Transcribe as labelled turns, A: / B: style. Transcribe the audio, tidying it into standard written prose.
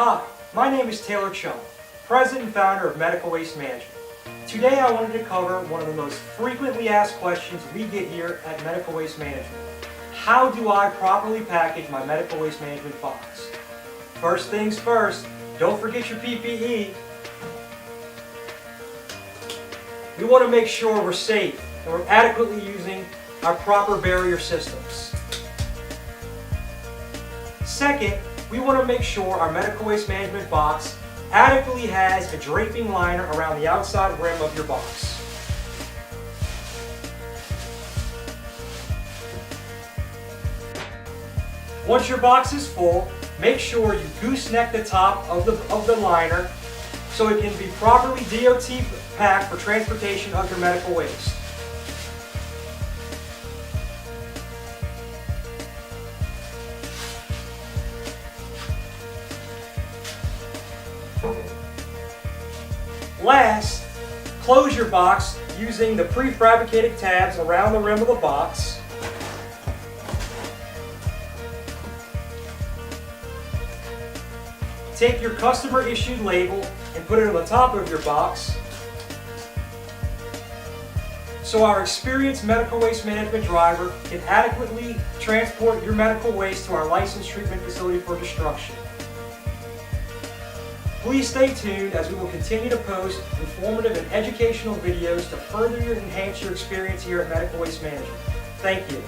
A: Hi, my name is Taylor Chung, President and Founder of Medical Waste Management. Today I wanted to cover one of the most frequently asked questions we get here at Medical Waste Management. How do I properly package my medical waste management box? First things first, don't forget your PPE. We want to make sure we're safe and we're adequately using our proper barrier systems. Second, we want to make sure our medical waste management box adequately has a draping liner around the outside rim of your box. Once your box is full, make sure you gooseneck the top of the liner so it can be properly DOT packed for transportation of your medical waste. Last, close your box using the prefabricated tabs around the rim of the box. Take your customer issued label and put it on the top of your box so our experienced medical waste management driver can adequately transport your medical waste to our licensed treatment facility for destruction. Please stay tuned as we will continue to post informative and educational videos to further enhance your experience here at Medical Waste Management. Thank you.